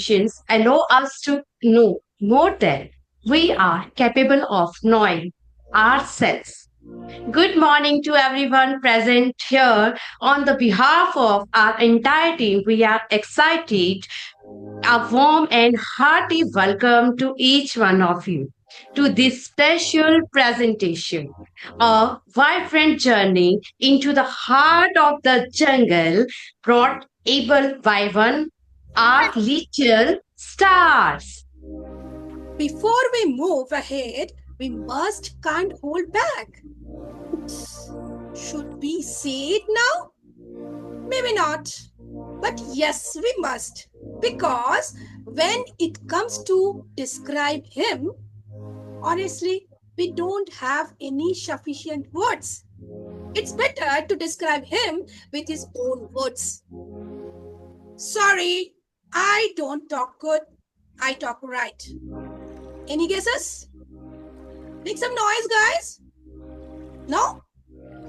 conversations allow us to know more than we are capable of knowing ourselves. Good morning to everyone present here. On the behalf of our entire team, we are excited. A warm and hearty welcome to each one of you to this special presentation, a vibrant journey into the heart of the jungle brought able by one our little stars. Before we move ahead, we can't hold back. Should we say it now? Maybe not. But yes, we must. Because when it comes to describe him, honestly, we don't have any sufficient words. It's better to describe him with his own words. Sorry, I don't talk good. I talk right. Any guesses? Make some noise, guys. No?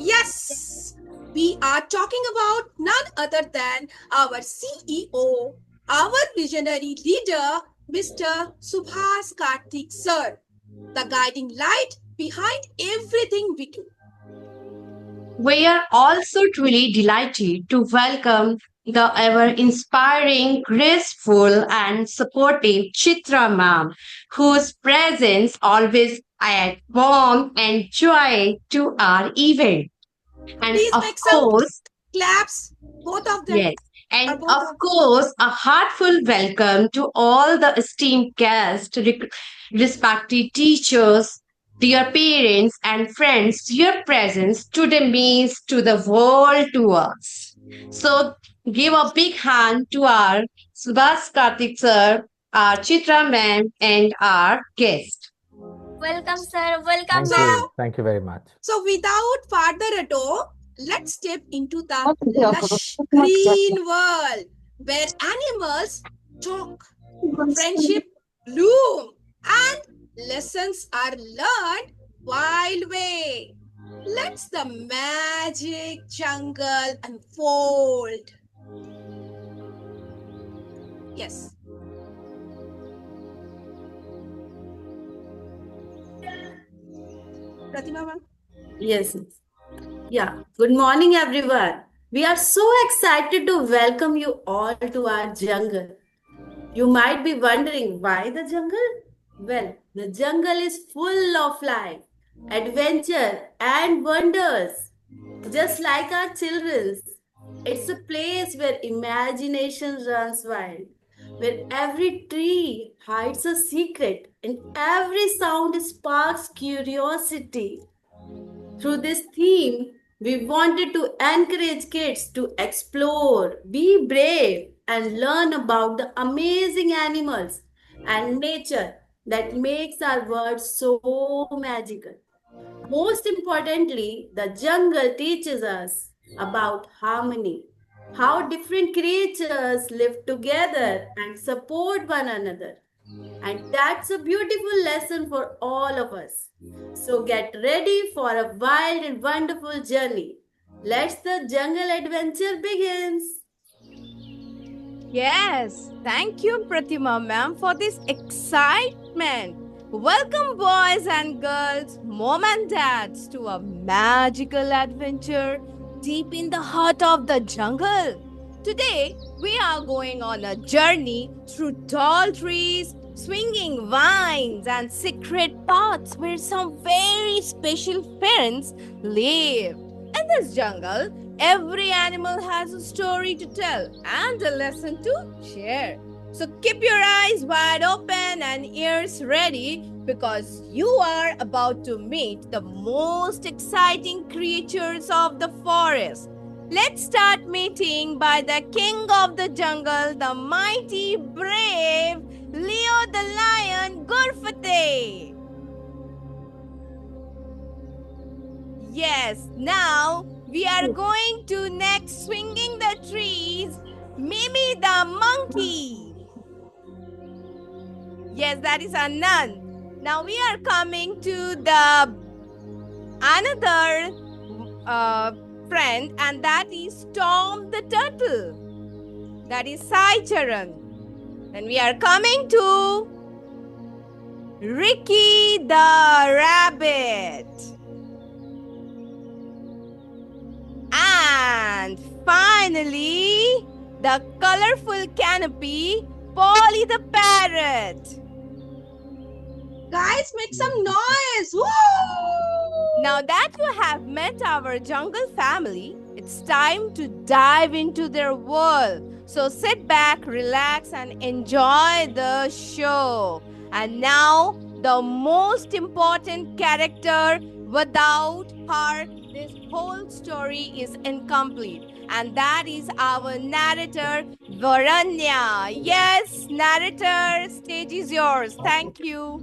Yes! We are talking about none other than our CEO, our visionary leader, Mr. Subhas Karthik Sir, the guiding light behind everything we do. We are also truly delighted to welcome the ever inspiring, graceful, and supportive Chitra ma'am, whose presence always adds warmth and joy to our event. And Please of make some course, claps, both of them. yes, and both of of course, a heartful welcome to all the esteemed guests, respected teachers, dear parents, and friends. Your presence today means to the world to us. So, give a big hand to our Subhas Karthik sir, our Chitra ma'am, and our guest. Welcome, sir. Welcome, Thank So, you. ma'am. Thank you very much. So without further ado, let's step into the lush green world where animals talk, friendship bloom, and lessons are learned wild way. Let's the magic jungle unfold. Yes. Pratima ma'am. Yes. Yeah. Good morning, everyone. We are so excited to welcome you all to our jungle. You might be wondering why the jungle? Well, the jungle is full of life, adventure, and wonders. Just like our children's. It's a place where imagination runs wild, where every tree hides a secret and every sound sparks curiosity. Through this theme, we wanted to encourage kids to explore, be brave, and learn about the amazing animals and nature that makes our world so magical. Most importantly, the jungle teaches us about harmony, how different creatures live together and support one another. And that's a beautiful lesson for all of us. So get ready for a wild and wonderful journey. Let's the jungle adventure begins. Yes, thank you, Pratima ma'am, for this excitement. Welcome, boys and girls, mom and dads, to a magical adventure deep in the heart of the jungle. Today, we are going on a journey through tall trees, swinging vines, and secret paths where some very special parents live. In this jungle, every animal has a story to tell and a lesson to share. So keep your eyes wide open and ears ready because you are about to meet the most exciting creatures of the forest. Let's start meeting by the king of the jungle, the mighty, brave Leo the lion, Gurfate. Yes, now we are going to next swinging the trees, Mimi the monkey. Yes, that is Anand. Now we are coming to the another friend, and that is Tom the turtle. That is Sai Charan. And we are coming to Ricky the Rabbit. And finally, the colorful canopy, Polly the Parrot. Guys, make some noise. Woo! Now that you have met our jungle family, it's time to dive into their world. So sit back, relax, and enjoy the show. And now, the most important character. Without her, this whole story is incomplete. And that is our narrator, Varanya. Yes, narrator, stage is yours. Thank you.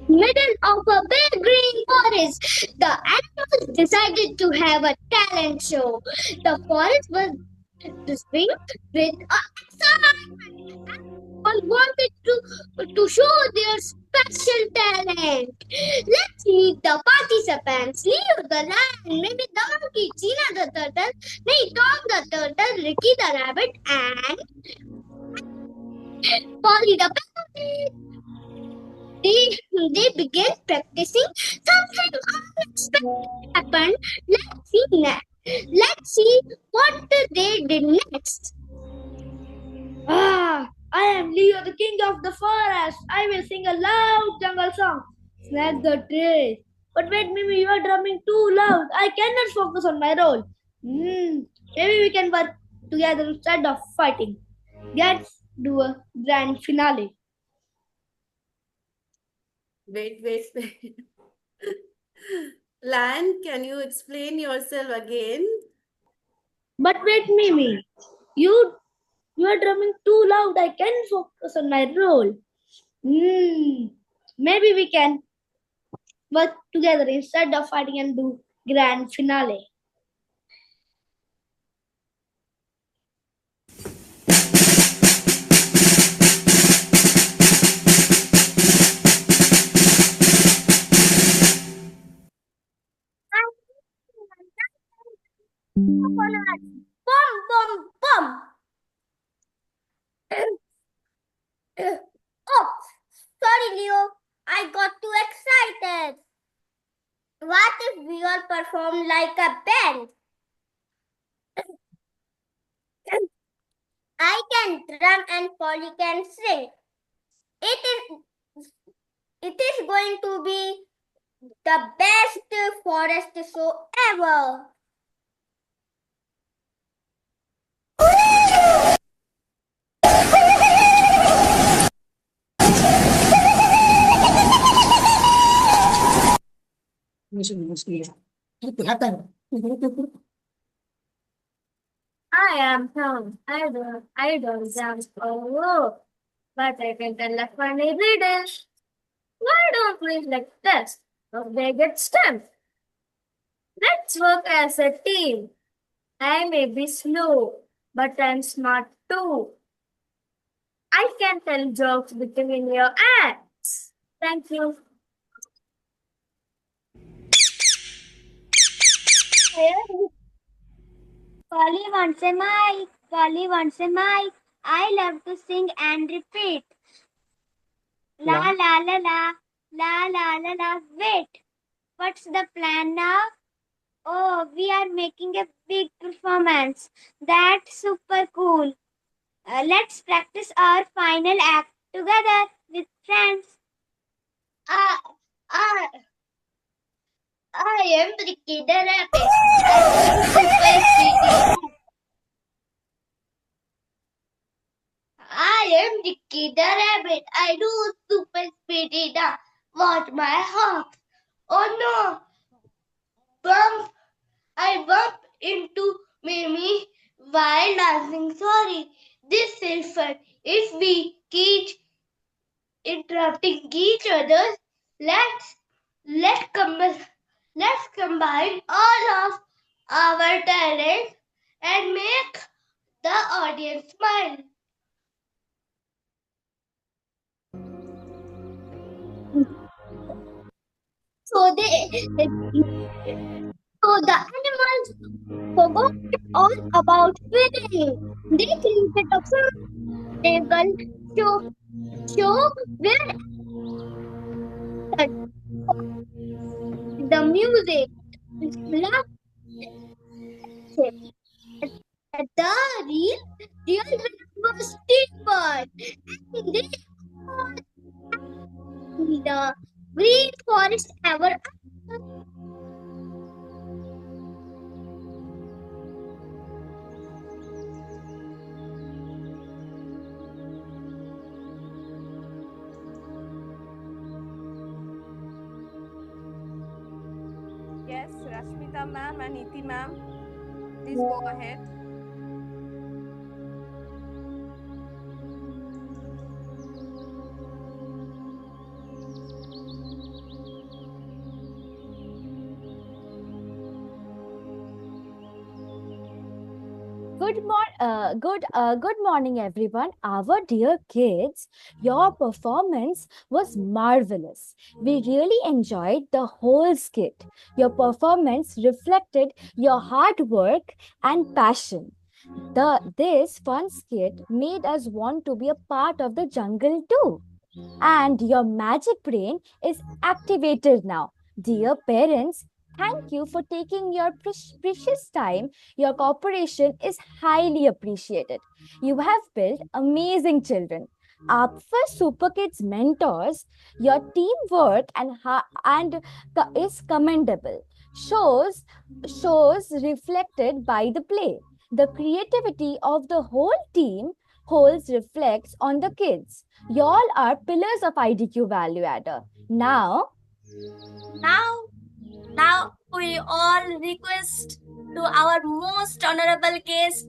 Middle of a big green forest, the animals decided to have a talent show. The forest was to swing with excitement. Everyone wanted to show their special talent. Let's meet the participants. Leo the lion, maybe the monkey, Gina the turtle, maybe Tom the turtle, Ricky the rabbit, and Polly the parrot. They began practicing. Something unexpected happened. Let's see what they did next. Ah, I am Leo, the king of the forest. I will sing a loud jungle song. Snag the trees. But wait, Mimi, you are drumming too loud. I cannot focus on my role. Maybe we can work together instead of fighting. Let's do a grand finale. Wait, wait, wait. Lion, can you explain yourself again? But wait, Mimi, you are drumming too loud. I can't focus on my role. Maybe we can work together instead of fighting and do grand finale. Bum, bum, bum. Oh, sorry, Leo. I got too excited. What if we all perform like a band? I can drum and Polly can sing. It is going to be the best forest show ever. I am Tom. I don't dance or rope, but I can tell a funny riddle. Why don't we like this? Or they get stamped. Let's work as a team. I may be slow, but I'm smart too. I can tell jokes between your acts. Thank you. Polly wants a mic. Polly wants a mic. I love to sing and repeat. La la la la. La la la la. Wait. What's the plan now? Oh, we are making a big performance. That's super cool. Let's practice our final act together with friends. I, I, I am Ricky the Rabbit. I am Ricky the Rabbit. I do super speedy dance. Watch my heart. Oh no! Bump! I bump into Mimi while dancing. Sorry. This is fun. If we keep interrupting each other, let's combine all of our talent and make the audience smile. So So the animals forgot all about feeding. They created a jungle show where the music laughter the real was deeper. And they the green forest ever. Yes, Rashmita ma'am and Iti ma'am, please go ahead. Good morning, everyone. Our dear kids, your performance was marvelous. We really enjoyed the whole skit. Your performance reflected your hard work and passion. This fun skit made us want to be a part of the jungle too. And your magic brain is activated now. Dear parents, thank you for taking your precious time. Your cooperation is highly appreciated. You have built amazing children. For Super Kids mentors, your teamwork is commendable. Shows reflected by the play. The creativity of the whole team holds reflects on the kids. Y'all are pillars of IDQ value adder. Now We all request to our most honorable guest,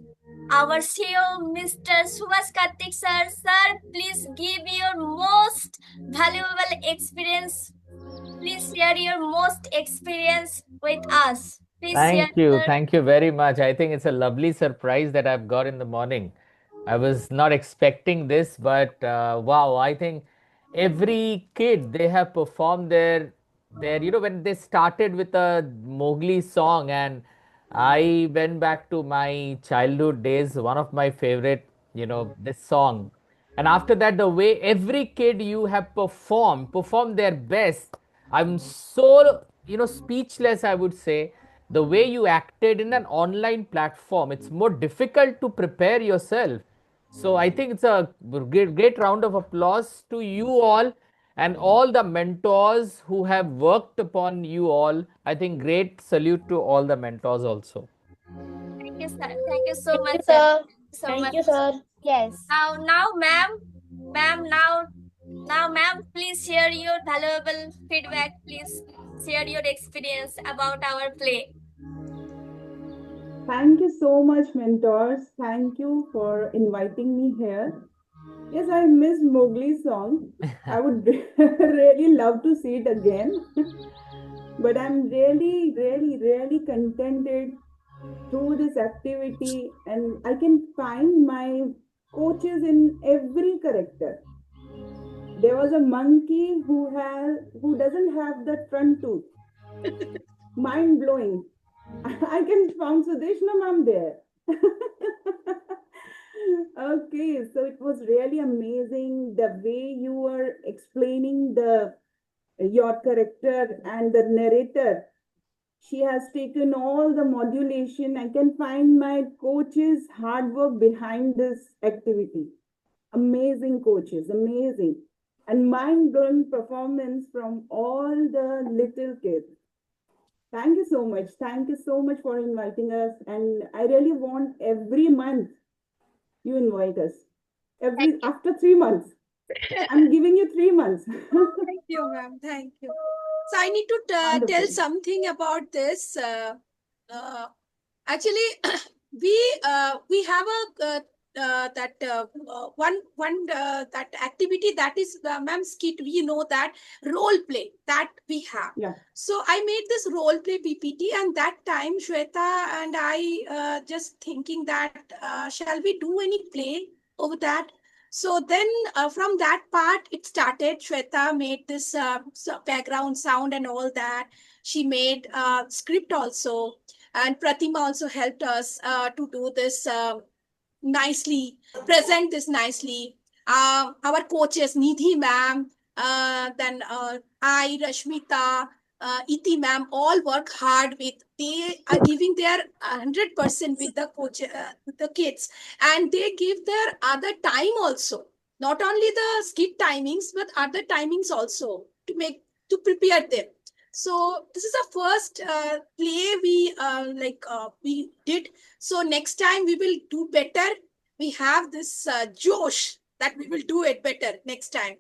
our CEO, Mr. Subhash Karthik sir. Sir, please give your most valuable experience. Please share your most experience with us. Please share. Thank you. Sir. Thank you very much. I think it's a lovely surprise that I've got in the morning. I was not expecting this, but wow, I think every kid they have performed when they started with a Mowgli song, and I went back to my childhood days, one of my favorite, this song. And after that, the way every kid you have performed their best. I'm so, speechless, I would say. The way you acted in an online platform, it's more difficult to prepare yourself. So I think it's a great round of applause to you all and all the mentors who have worked upon you all. I think great salute to all the mentors also. Thank you, sir. Thank you so much, sir. sir. So Thank much. you, sir. yes. Now, ma'am, please share your valuable feedback. Please share your experience about our play. Thank you so much, mentors. Thank you for inviting me here. Yes, I missed Mowgli's song. I would really love to see it again. But I'm really, really, really contented through this activity, and I can find my coaches in every character. There was a monkey who doesn't have that front tooth. Mind blowing. I can found Sudeshna ma'am there. Okay, so it was really amazing the way you were explaining the your character and the narrator. She has taken all the modulation. I can find my coach's hard work behind this activity. Amazing coaches, amazing. And mind blowing performance from all the little kids. Thank you so much. Thank you so much for inviting us. And I really want every month you invite us. After 3 months. I'm giving you 3 months. Thank you, ma'am. Thank you. So I need to tell something about this. Actually, we have a that activity that is ma'am skit. We know that role play that we have. Yeah. So I made this role play PPT, and that time Shweta and I just thinking that shall we do any play over that? So then from that part, it started. Shweta made this background sound and all that. She made script also. And Pratima also helped us to do this nicely, present this nicely. Our coaches, Nidhi ma'am, then I, Rashmita, Iti ma'am, all work hard with. They are giving their 100% with the coach, with the kids, and they give their other time also. Not only the skit timings, but other timings also to make to prepare them. So this is the first play we did. So next time we will do better. We have this Josh that we will do it better next time.